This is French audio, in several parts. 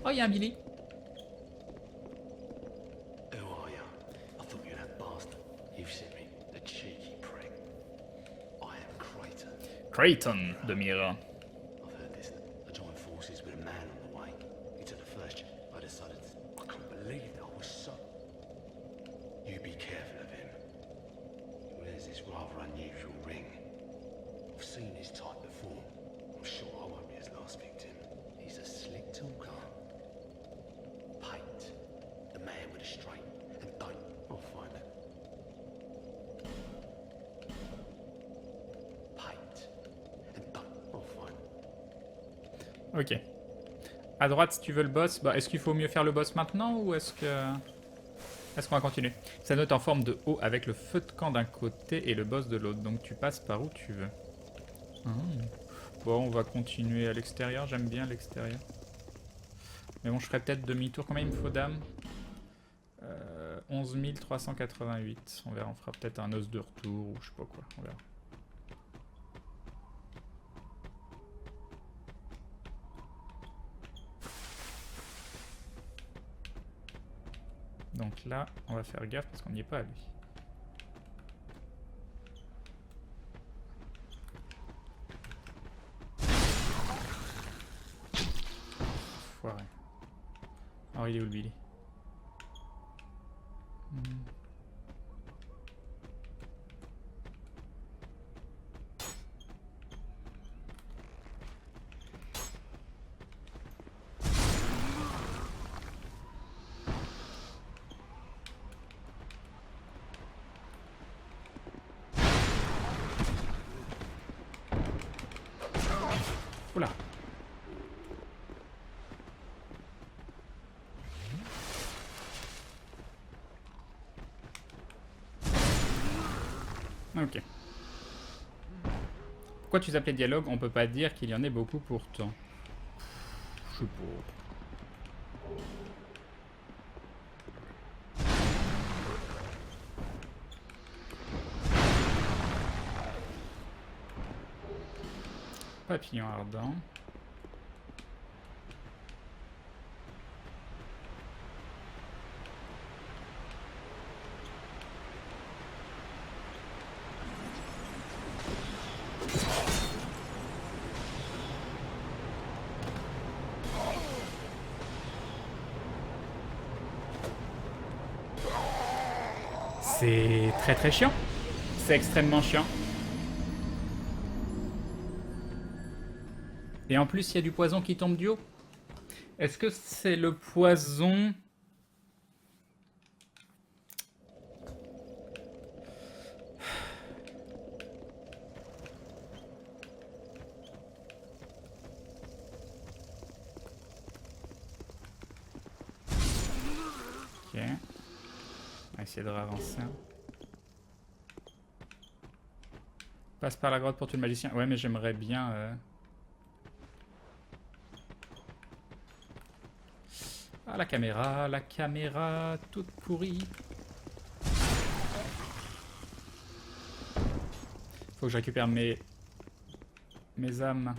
Oh, il y a un Billy. Who are you? I thought you were that bastard. You've seen me, the cheeky prick. I am Creighton. Creighton de Mira. I've heard this. I joined forces with a man on the way. He took the first ship. I decided I couldn't believe that I was so. You be careful of him. He wears this rather unusual ring. I've seen his type before. I'm sure I won't be his last victim. He's a slick talker. Pate, the man with a straight and don't. I'll find it. Pate and don't. I'll find it. Ok. À droite, si tu veux le boss, bah, est-ce qu'il faut mieux faire le boss maintenant ou est-ce que... Est-ce qu'on va continuer? Ça note en forme de O avec le feu de camp d'un côté et le boss de l'autre. Donc tu passes par où tu veux. Bon, on va continuer à l'extérieur. J'aime bien l'extérieur. Mais bon, je ferai peut-être demi-tour. Combien il me faut d'âme 11 388. On verra, on fera peut-être un os de retour ou je sais pas quoi. On verra. Donc là, on va faire gaffe parce qu'on n'y est pas allé. Foiré. Alors il est où le Billy? Oula. Ok. Pourquoi tu appelais dialogue? On peut pas dire qu'il y en ait beaucoup pourtant. Je sais pas. Papillon ardent. C'est très très chiant. C'est extrêmement chiant. Et en plus, il y a du poison qui tombe du haut. Est-ce que c'est le poison... Ok. On va essayer de avancer. Passe par la grotte pour tuer le magicien. Ouais, mais j'aimerais bien... Ah, la caméra toute pourrie. Faut que je récupère mes âmes.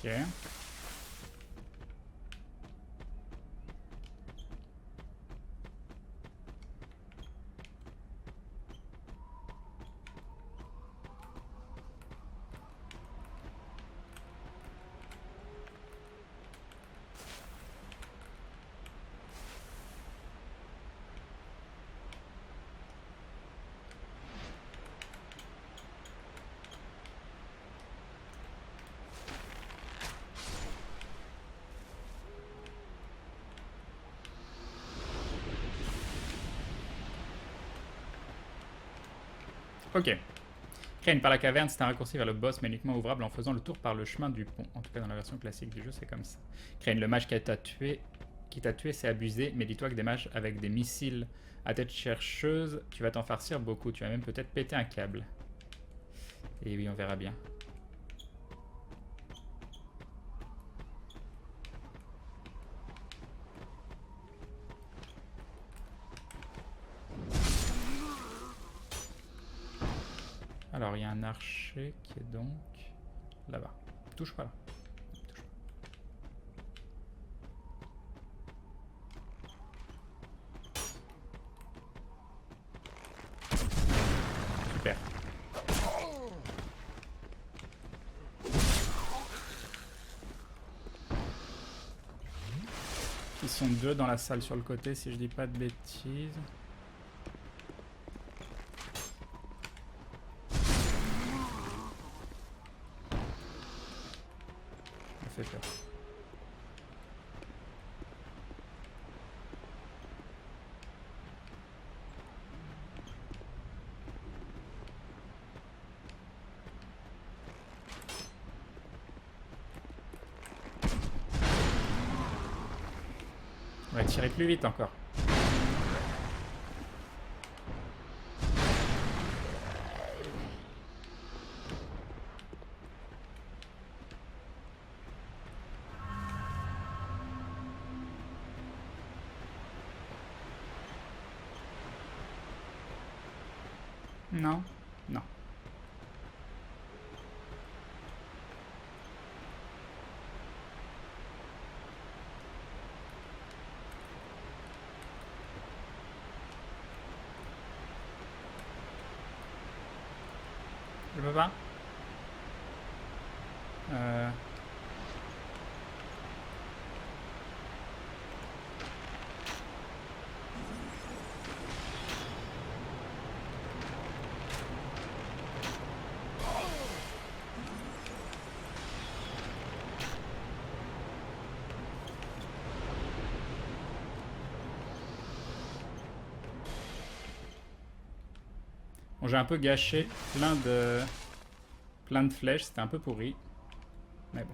Ok. Ok. Ok. Crane par la caverne, c'est un raccourci vers le boss, mais uniquement ouvrable en faisant le tour par le chemin du pont. En tout cas, dans la version classique du jeu, c'est comme ça. Crane, le mage qui t'a tué, c'est abusé, mais dis-toi que des mages avec des missiles à tête chercheuse, tu vas t'en farcir beaucoup. Tu vas même peut-être péter un câble. Et oui, on verra bien. Alors, il y a un archer qui est donc là-bas. Touche pas là. Touche pas. Super. Ils sont deux dans la salle sur le côté, si je dis pas de bêtises. Ça fait peur. On va tirer plus vite encore. Non, non. Je peux pas. Bon, j'ai un peu gâché plein de flèches, c'était un peu pourri. Mais bon.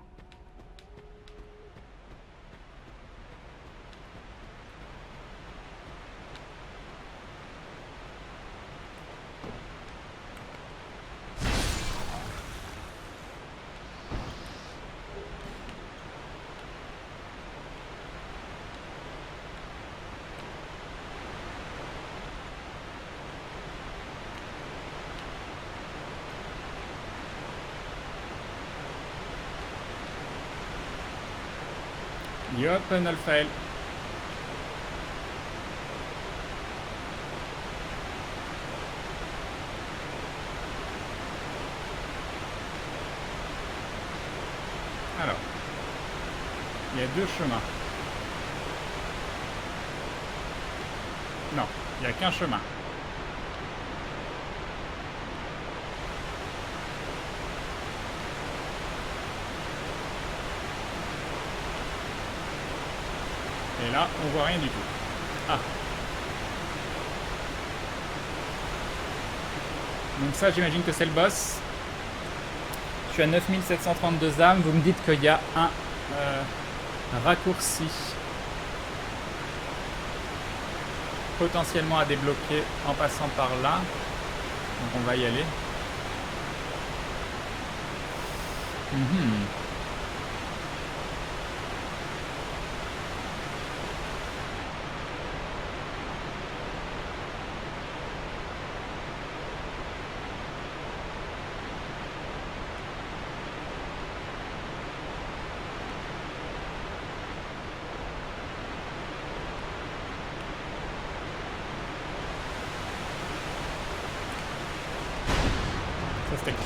Yop, null fail. Alors, il y a deux chemins. Non, il n'y a qu'un chemin. Et là, on voit rien du tout. Ah. Donc ça, j'imagine que c'est le boss. Je suis à 9732 âmes. Vous me dites qu'il y a un raccourci potentiellement à débloquer en passant par là. Donc on va y aller. Ça c'était cool.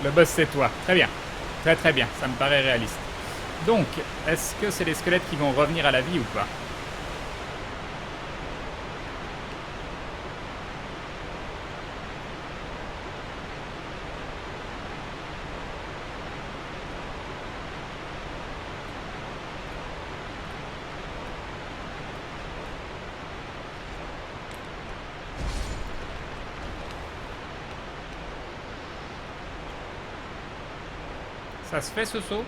Le boss c'est toi. Très bien. Très très bien. Ça me paraît réaliste. Donc, est-ce que c'est les squelettes qui vont revenir à la vie ou pas? Ça se fait ce saut?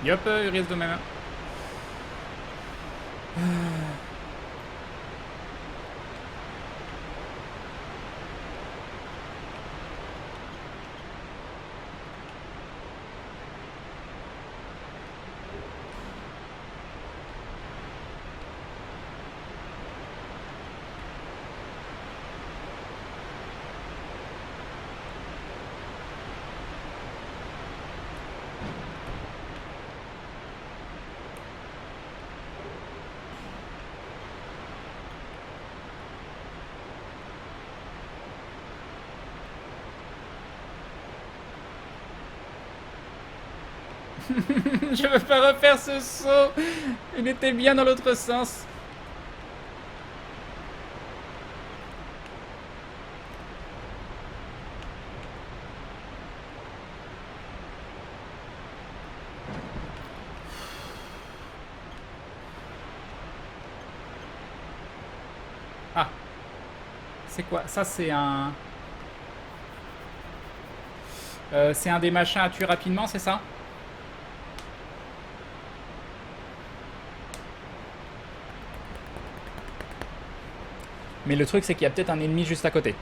Yop, il reste de ma main. Je veux pas refaire ce saut. Il était bien dans l'autre sens. Ah. C'est quoi? Ça, c'est un... c'est un des machins à tuer rapidement, c'est ça? Mais le truc, c'est qu'il y a peut-être un ennemi juste à côté.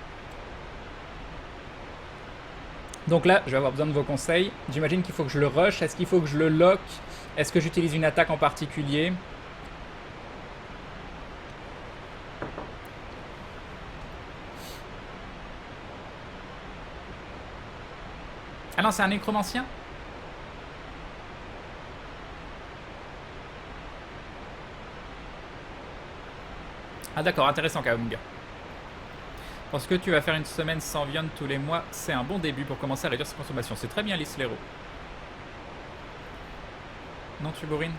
Donc là, je vais avoir besoin de vos conseils. J'imagine qu'il faut que je le rush. Est-ce qu'il faut que je le lock? Est-ce que j'utilise une attaque en particulier? Ah non, c'est un nécromancien? Ah d'accord, intéressant Kaomunga. Parce que tu vas faire une semaine sans viande tous les mois, c'est un bon début pour commencer à réduire sa consommation. C'est très bien, Lislero. Non, tu bourrines?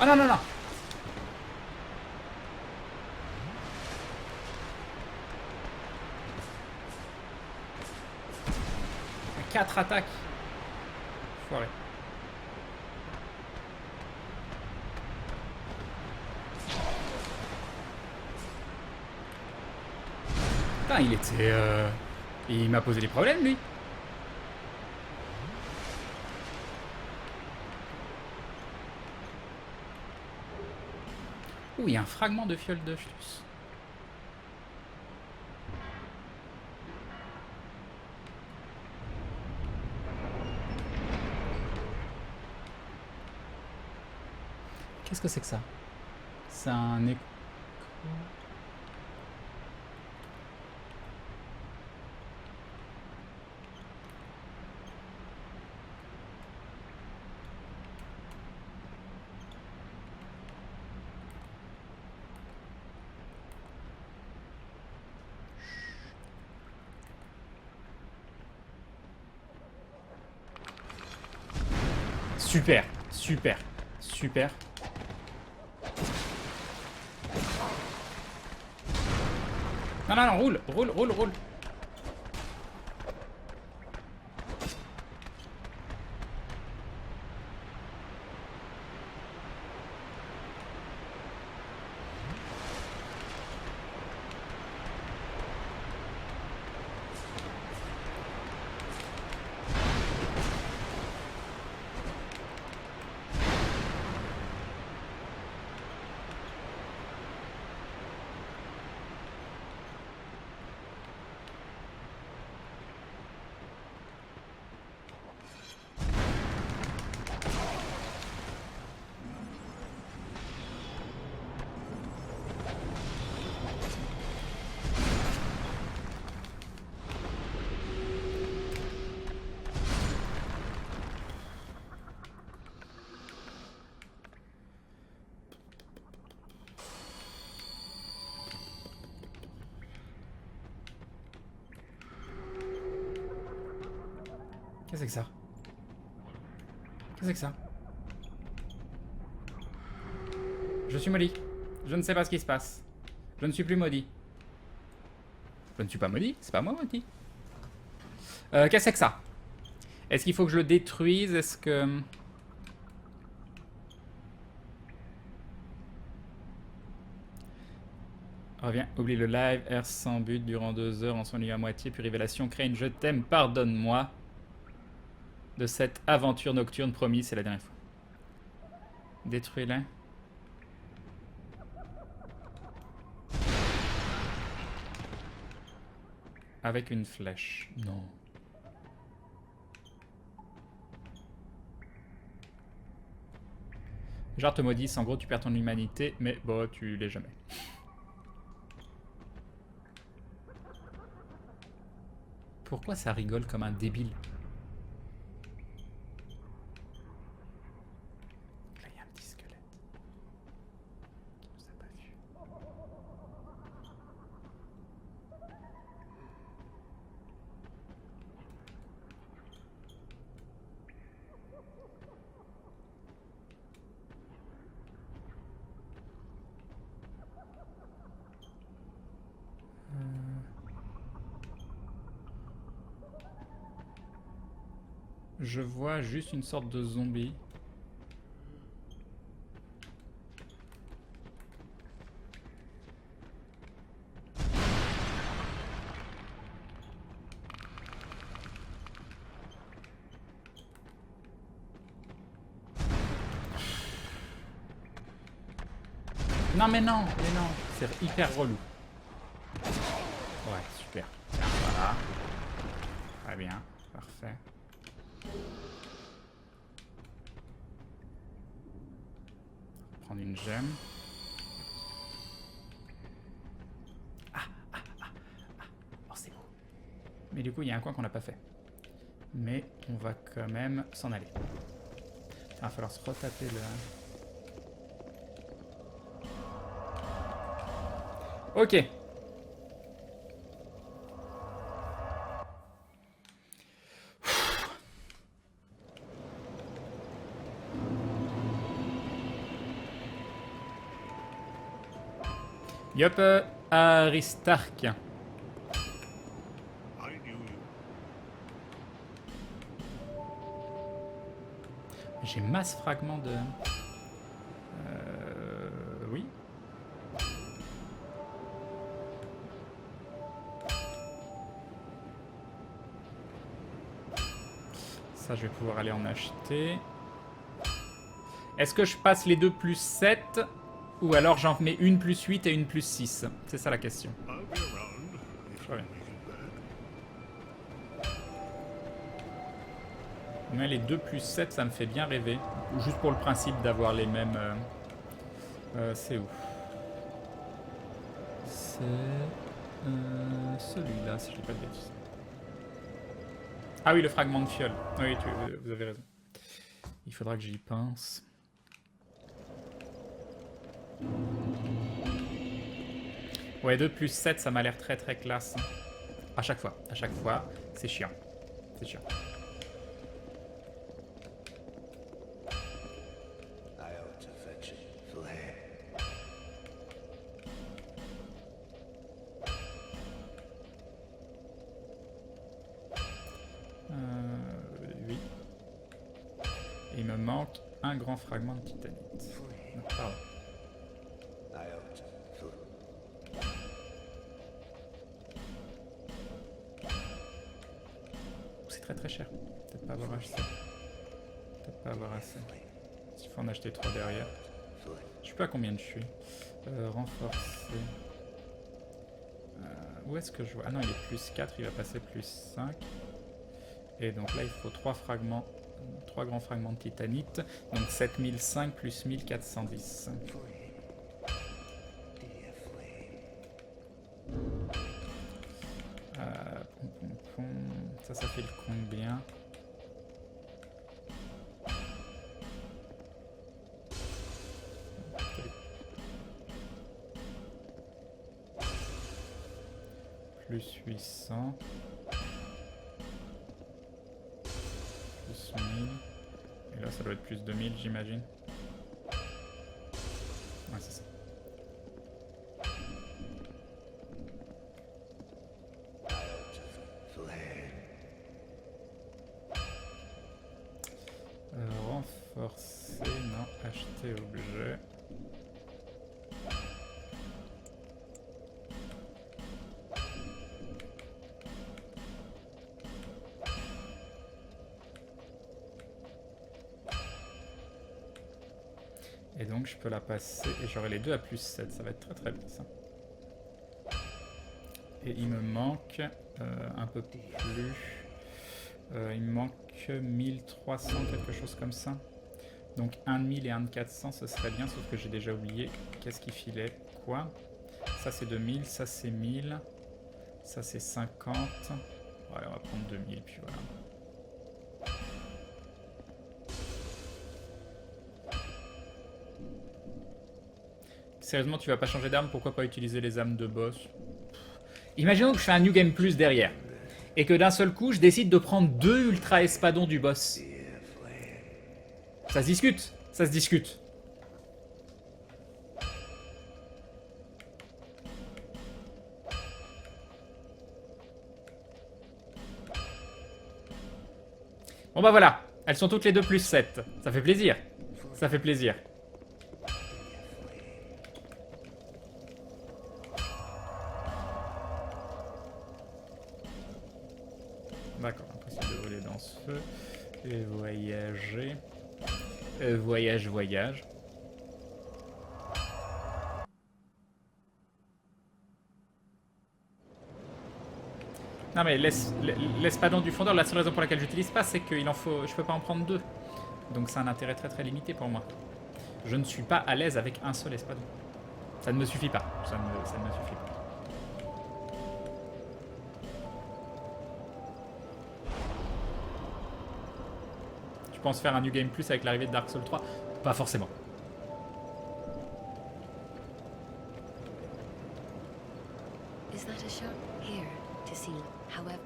Oh non, non, non! 4 attaques. Foiré. Putain, il était... Il m'a posé des problèmes, lui. Ouh, il y a un fragment de fiole de Chtus. Qu'est-ce que c'est que ça? C'est un écho. Super, super, super. Non, non, non, roule, roule, roule, roule. Qu'est-ce que c'est que ça? Qu'est-ce que c'est que ça? Je suis maudit. Je ne sais pas ce qui se passe. Je ne suis plus maudit. Je ne suis pas maudit. C'est pas moi maudit. Qu'est-ce que c'est que ça? Est-ce qu'il faut que je le détruise? Est-ce que... Reviens, oublie le live, R sans but durant 2 heures, en son lieu à moitié, puis révélation, Crane, je t'aime, pardonne-moi de cette aventure nocturne, promis, c'est la dernière fois. Détruis-les. Avec une flèche. Non. Genre te maudissent, en gros tu perds ton humanité, mais bon, tu l'es jamais. Pourquoi ça rigole comme un débile? Là, il y a un petit squelette. Qui nous a pas vu. Je vois juste une sorte de zombie. Non mais non, c'est hyper relou. Ouais, super. Tiens, voilà. Très bien, parfait. Prendre une gemme. Oh, c'est beau. Mais du coup, il y a un coin qu'on n'a pas fait. Mais on va quand même s'en aller. Il va falloir se retaper le... Ok. Yup, Aristarque. J'ai masse fragments de... Oui. Ça, je vais pouvoir aller en acheter. Est-ce que je passe les deux plus 7 ou alors j'en mets une plus 8 et une plus 6? C'est ça la question. Très bien. Mais les 2 plus 7, ça me fait bien rêver. Juste pour le principe d'avoir les mêmes... c'est où? C'est... celui-là, si je dis pas de bêtises. Ah oui, le fragment de fiole. Oui, vous avez raison. Il faudra que j'y pense. Ouais, 2 plus 7, ça m'a l'air très très classe. À chaque fois, c'est chiant. C'est chiant. Oui. Et il me manque un grand fragment de titanite. Non, pardon. C'est très très cher. Peut-être pas avoir acheté. Peut-être pas avoir assez. Il faut en acheter 3 derrière. Je sais pas à combien je suis. Renforcer. Où est-ce que je vois? Ah non, il est plus 4, il va passer plus 5. Et donc là, il faut 3 fragments, 3 grands fragments de titanite. Donc 7005 plus 1410. Ça fait le combien? Plus 800. plus 1000. Et là, ça doit être plus 2000, j'imagine. Ouais, c'est ça. Renforcer, non, acheter objet. Et donc je peux la passer et j'aurai les deux à plus 7, ça va être très très bien ça. Et il me manque un peu plus, il me manque 1300 quelque chose comme ça. Donc un de 1000 et un de 400 ce serait bien, sauf que j'ai déjà oublié qu'est-ce qui filait quoi. Ça c'est 2000, ça c'est 1000, ça c'est 50. Ouais, on va prendre 2000 puis voilà. Sérieusement, tu vas pas changer d'arme, pourquoi pas utiliser les armes de boss? Imaginons que je fais un New Game Plus derrière, et que d'un seul coup, je décide de prendre 2 Ultra Espadons du boss. Ça se discute, ça se discute. Bon bah voilà, elles sont toutes les deux plus 7. Ça fait plaisir, ça fait plaisir. D'accord, impossible de voler dans ce feu. Et voyager. Voyage. Non mais l'espadon du fondeur, la seule raison pour laquelle j'utilise pas, c'est qu'il en faut. Je peux pas en prendre 2. Donc c'est un intérêt très très limité pour moi. Je ne suis pas à l'aise avec un seul espadon. Ça ne me suffit pas. Ça ne me suffit pas. Tu penses faire un New Game Plus avec l'arrivée de Dark Souls 3? Pas forcément. Is that a shot? Here, to see, however.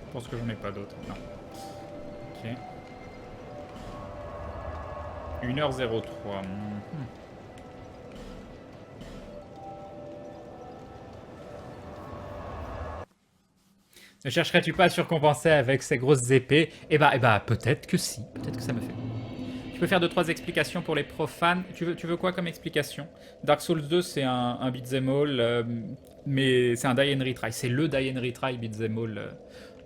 Je pense que j'en ai pas d'autres. Non. Ok. 1h03. Ne chercherais-tu pas à surcompenser avec ces grosses épées? Eh bah, peut-être que si. Peut-être que ça me fait. Tu peux faire 2-3 explications pour les profanes. Tu veux quoi comme explication? Dark Souls 2, c'est un beat'em all, mais c'est un die and retry. C'est le die and retry beat'em all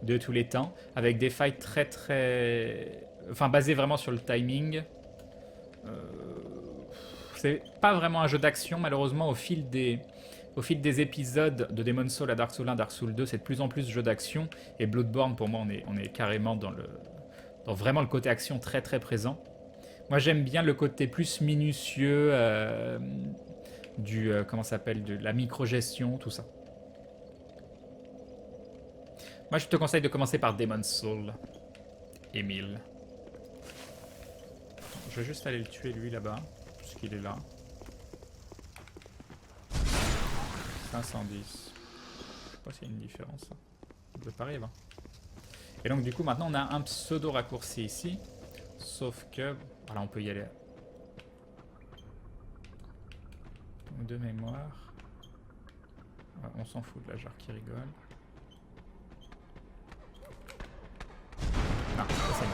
de tous les temps, avec des fights très très... Enfin, basés vraiment sur le timing. C'est pas vraiment un jeu d'action, malheureusement, au fil des épisodes de Demon's Souls à Dark Souls 1, Dark Souls 2, c'est de plus en plus jeu d'action. Et Bloodborne, pour moi, on est carrément dans vraiment le côté action très très présent. Moi, j'aime bien le côté plus minutieux comment ça s'appelle, de la micro-gestion, tout ça. Moi, je te conseille de commencer par Demon's Souls, Emile. Je vais juste aller le tuer, lui, là-bas, puisqu'il est là. 510. Je sais pas s'il y a une différence. Ça peut pas arriver. Et donc, du coup, maintenant, on a un pseudo raccourci ici. Sauf que... Voilà, on peut y aller. De mémoire. Ouais, on s'en fout de la jarre qui rigole. Non, ça c'est bon.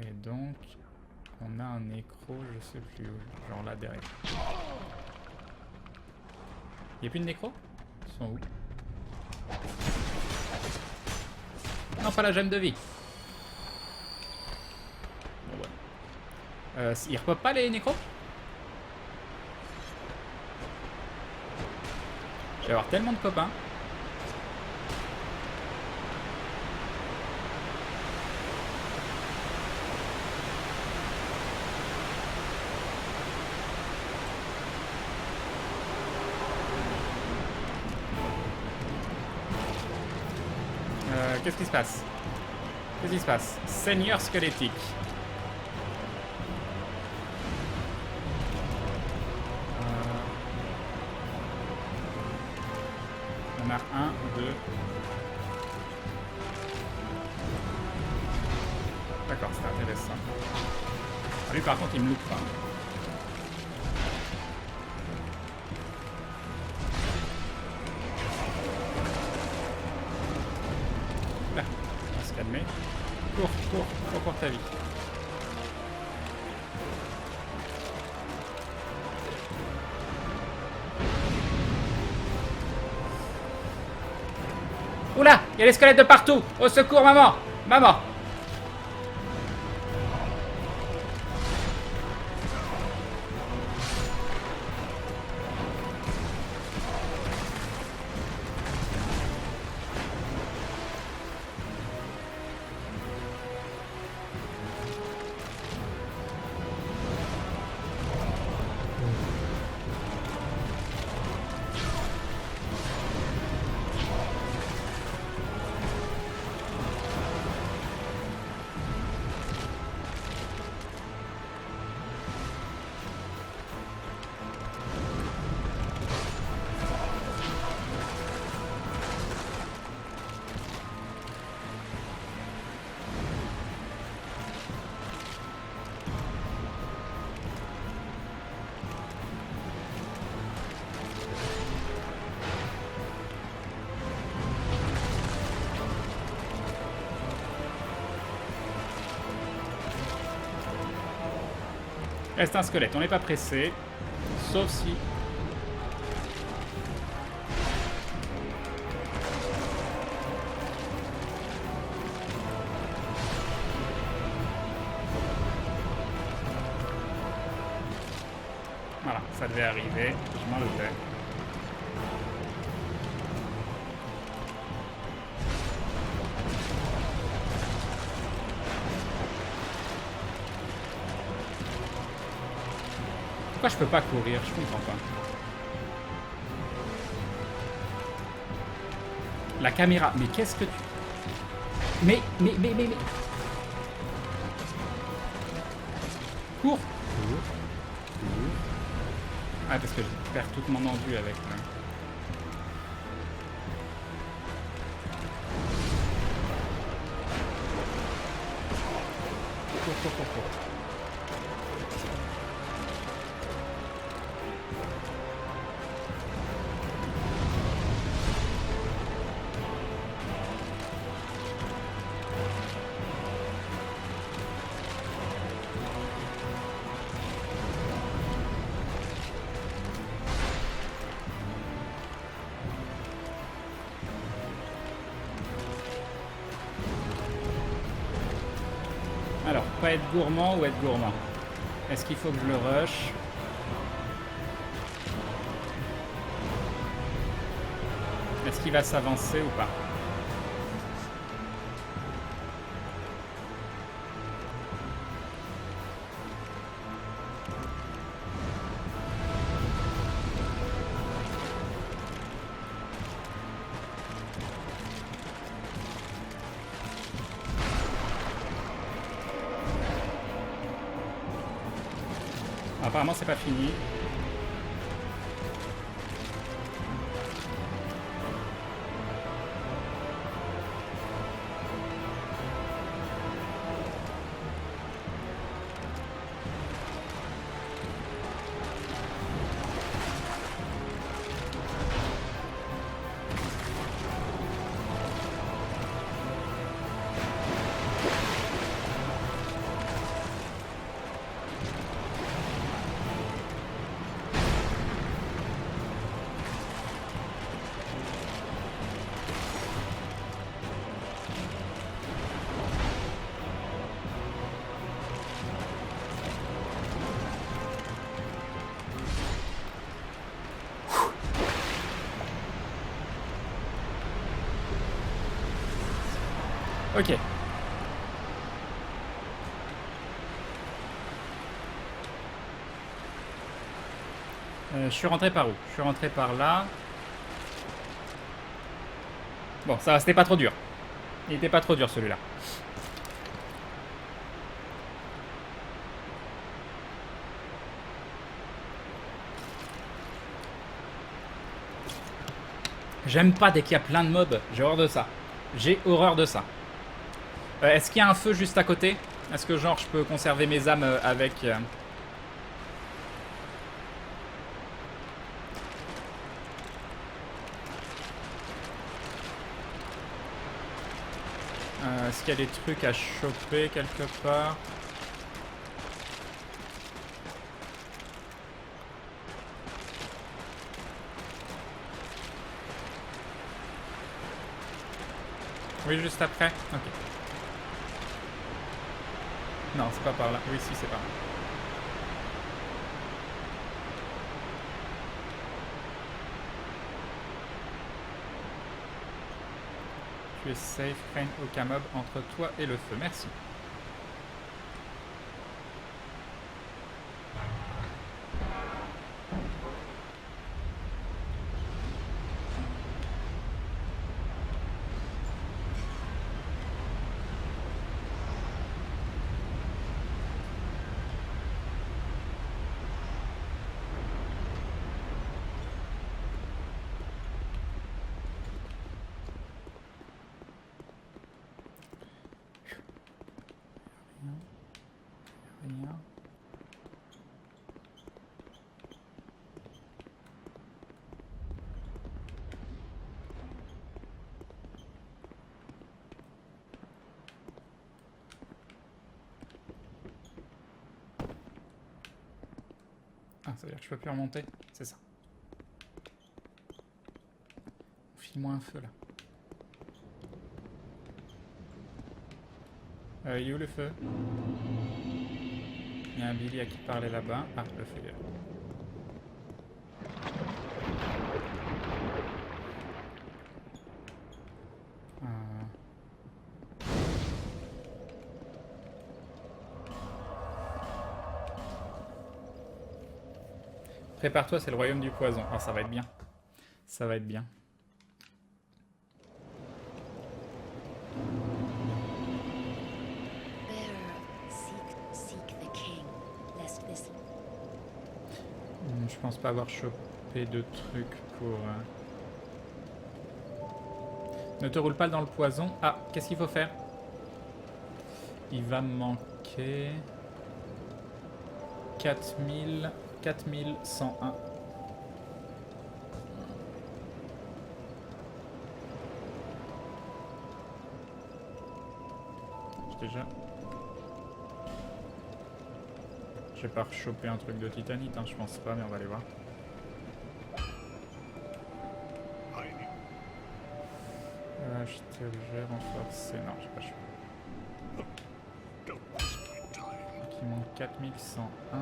Et donc, on a un nécro, je sais plus où. Genre là derrière. Y'a plus de nécro? Ils sont où? Non, pas la gemme de vie. Bon, ouais. Ils repopent pas les nécros? Je vais avoir tellement de copains. Qu'est-ce qui se passe? Qu'est-ce qui se passe? Seigneur squelettique. On a 1, 2. D'accord, c'est intéressant. Ah, lui par contre il me loupe pas. Là, on va se calmer. Cours, cours, cours pour ta vie. Oula, il y a des squelettes de partout. Au secours, maman. Maman. Reste un squelette, on n'est pas pressé. Sauf si... Voilà, ça devait arriver, je m'en doutais. Pourquoi je peux pas courir? Je comprends pas. La caméra, mais qu'est-ce que tu... Mais... Cours. Ah, parce que je perds toute mon endu avec... Cours. Alors, pas être gourmand ou être gourmand? Est-ce qu'il faut que je le rush? Est-ce qu'il va s'avancer ou pas? Apparemment, c'est pas fini. Ok. Je suis rentré par où? Je suis rentré par là. Bon, ça, c'était pas trop dur. Il était pas trop dur celui-là. J'aime pas dès qu'il y a plein de mobs. J'ai horreur de ça. J'ai horreur de ça. Est-ce qu'il y a un feu juste à côté? Est-ce que genre je peux conserver mes âmes avec... Est-ce qu'il y a des trucs à choper quelque part? Oui, juste après? Ok. Non, c'est pas par là. Oui, si, c'est par là. Tu es safe, Crane, aucun mob entre toi et le feu. Merci. Rien. Ah, ça veut dire que je peux plus remonter, c'est ça. File-moi un feu là. Il est où le feu? Il y a un Billy à qui parler là-bas. Ah, le feu est là. Prépare-toi, c'est le royaume du poison. Ah, ça va être bien. Ça va être bien. Je pense pas avoir chopé de trucs pour... Ne te roule pas dans le poison. Ah, qu'est-ce qu'il faut faire? Il va me manquer... 4101. Déjà... Je vais pas rechoper un truc de titanite, hein, je pense pas, mais on va aller voir. Je te le gère renforcé. Non, j'ai pas chopé. Donc il manque 4101.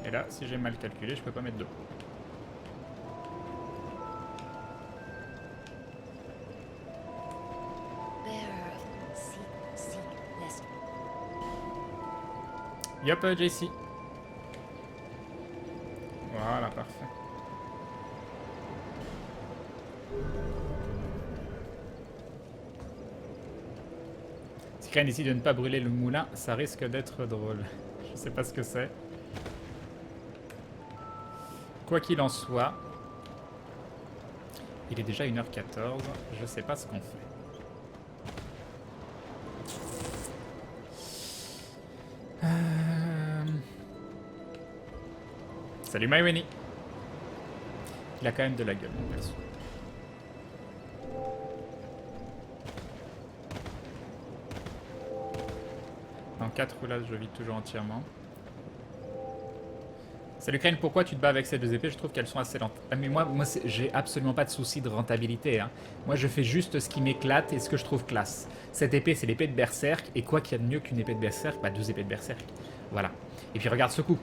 Et là, si j'ai mal calculé, je peux pas mettre d'eau. Yop, JC. Voilà, parfait. Si Crane décide de ne pas brûler le moulin, ça risque d'être drôle. Je sais pas ce que c'est. Quoi qu'il en soit, il est déjà 1h14, je sais pas ce qu'on fait. Salut MyWinnie. Il a quand même de la gueule, mon perso. Dans 4 roulades, je vis toujours entièrement. Salut Crane, pourquoi tu te bats avec ces deux épées? Je trouve qu'elles sont assez lentes. Ah, mais moi j'ai absolument pas de souci de rentabilité. Hein. Moi, je fais juste ce qui m'éclate et ce que je trouve classe. Cette épée, c'est l'épée de Berserk. Et quoi qu'il y a de mieux qu'une épée de Berserk? Bah, 2 épées de Berserk. Voilà. Et puis regarde ce coup.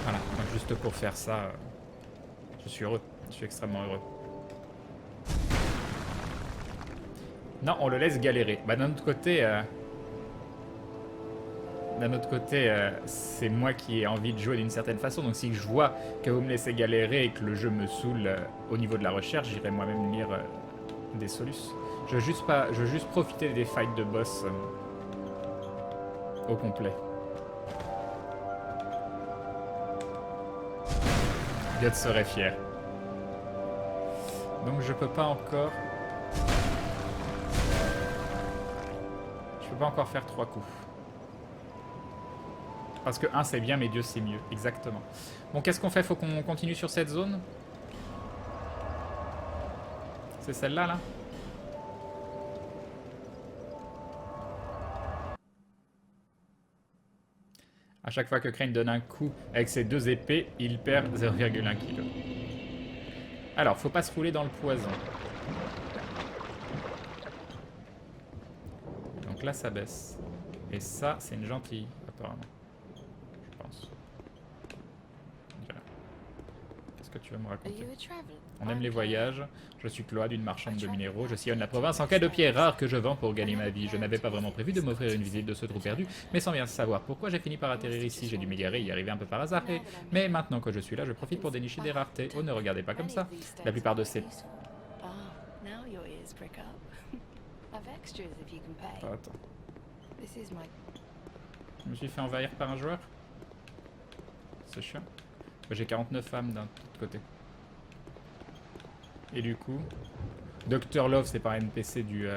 Voilà. Donc, juste pour faire ça, je suis heureux. Je suis extrêmement heureux. Non, on le laisse galérer. Bah, d'un autre côté... D'un autre côté, c'est moi qui ai envie de jouer d'une certaine façon. Donc si je vois que vous me laissez galérer et que le jeu me saoule au niveau de la recherche, j'irai moi-même lire des solutions. Je veux juste profiter des fights de boss au complet. Guts serait fier. Donc je peux pas encore... Je peux pas encore faire 3 coups. Parce que 1 c'est bien, mais 2 c'est mieux. Exactement. Bon, qu'est-ce qu'on fait? Faut qu'on continue sur cette zone? C'est celle-là, là? À chaque fois que Crane donne un coup avec ses 2 épées, il perd 0,1 kg. Alors, faut pas se rouler dans le poison. Donc là, ça baisse. Et ça, c'est une gentille, apparemment. Je pense. Voilà. Qu'est-ce que tu veux me raconter? On aime les voyages. Je suis Chloé, d'une marchande de minéraux. Je sillonne la province en quête de pierres rares que je vends pour gagner ma vie. Je n'avais pas vraiment prévu de m'offrir une visite de ce trou perdu, mais sans bien savoir pourquoi j'ai fini par atterrir ici. J'ai dû m'égarer et y arriver un peu par hasard. Mais maintenant que je suis là, je profite pour dénicher des raretés. Oh, ne regardez pas comme ça. La plupart de ces... Oh, attends. Je me suis fait envahir par un joueur. C'est chiant. J'ai 49 âmes d'un autre côté. Et du coup, Dr Love, c'est pas un NPC du,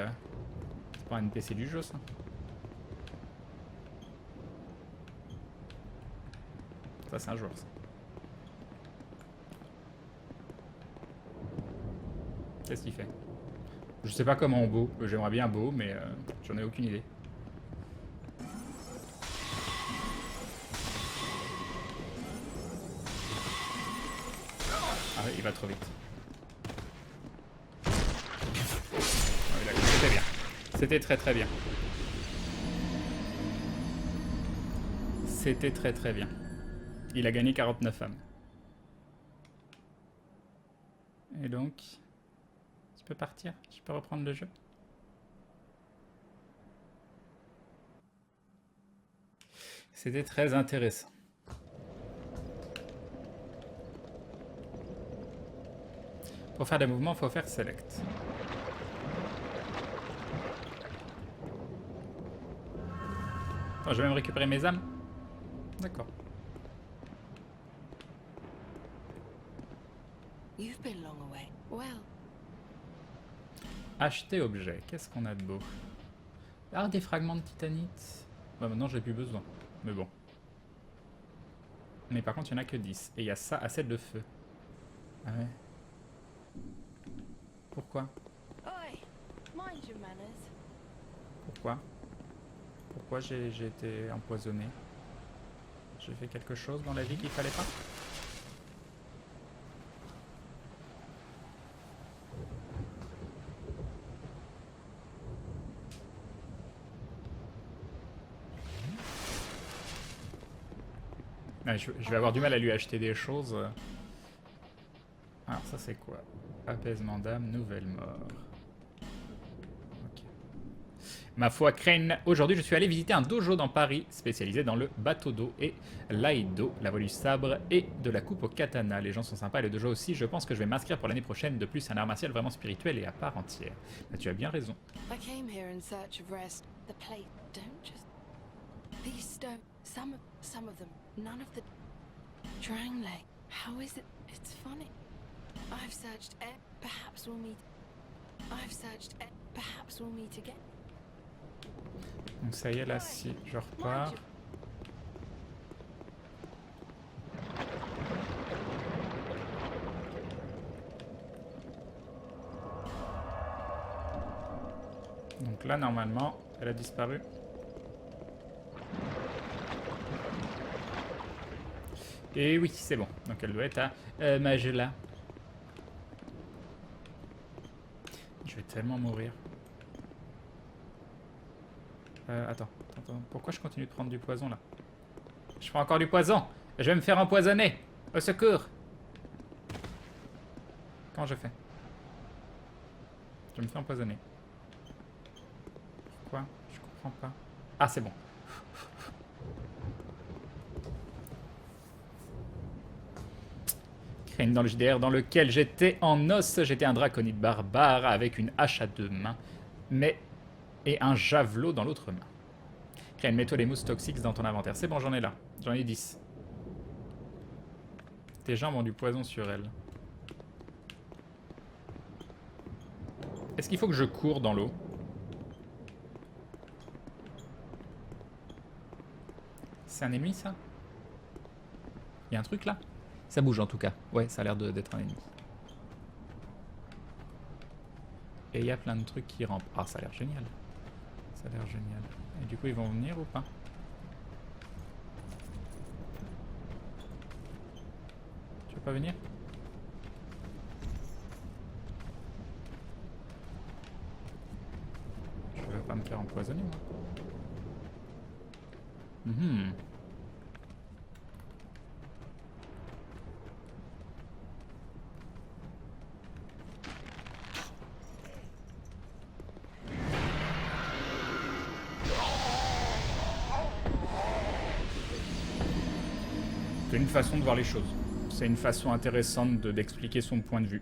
c'est pas un NPC du jeu, ça. Ça, c'est un joueur, ça. Qu'est-ce qu'il fait? Je sais pas comment on beau. J'aimerais bien beau, mais j'en ai aucune idée. Ah, il va trop vite. C'était bien. C'était très très bien. C'était très très bien. Il a gagné 49 âmes. Et donc... Je peux partir? Je peux reprendre le jeu? C'était très intéressant. Pour faire des mouvements, il faut faire Select. Oh, je vais même récupérer mes âmes. D'accord. Acheter objet. Qu'est-ce qu'on a de beau? Ah, des fragments de titanite. Bah, maintenant, j'ai plus besoin. Mais bon. Mais par contre, il n'y en a que 10. Et il y a ça, assiette de feu. Ah ouais. Pourquoi? Pourquoi? Pourquoi j'ai été empoisonné? J'ai fait quelque chose dans la vie qu'il fallait pas? Ah, je vais avoir du mal à lui acheter des choses. Alors ça c'est quoi? Apaisement d'âme, nouvelle mort. Okay. Ma foi, Crane, aujourd'hui je suis allé visiter un dojo dans Paris, spécialisé dans le bateau d'eau et l'aïdo, la voie du sabre et de la coupe au katana. Les gens sont sympas, le dojo aussi. Je pense que je vais m'inscrire pour l'année prochaine. De plus, c'est un art martial vraiment spirituel et à part entière. Bah, tu as bien raison. Some of them, none of the Drangleic. How is it? It's funny. I've searched perhaps we'll meet. I've searched perhaps we'll meet again. Donc ça y est, là, si je repars. Donc là, normalement, elle a disparu. Et oui, c'est bon. Donc elle doit être à Majela. Je vais tellement mourir. Attends. Pourquoi je continue de prendre du poison là? Je prends encore du poison. Je vais me faire empoisonner. Au secours. Comment je fais? Je me fais empoisonner. Pourquoi? Je comprends pas. Ah, c'est bon. Crane dans le JDR dans lequel j'étais en os. J'étais un draconide barbare avec une hache à 2 mains. Et un javelot dans l'autre main. Crane, mets-toi les mousses toxiques dans ton inventaire. C'est bon, j'en ai là. J'en ai 10. Tes jambes ont du poison sur elles. Est-ce qu'il faut que je cours dans l'eau? C'est un ennemi, ça? Il y a un truc là? Ça bouge en tout cas. Ouais, ça a l'air d'être un ennemi. Et il y a plein de trucs qui rampent. Ah, ça a l'air génial. Ça a l'air génial. Et du coup, ils vont venir ou pas? Tu veux pas venir? Je veux pas me faire empoisonner, moi. Mhm. C'est une façon de voir les choses. C'est une façon intéressante d'expliquer son point de vue.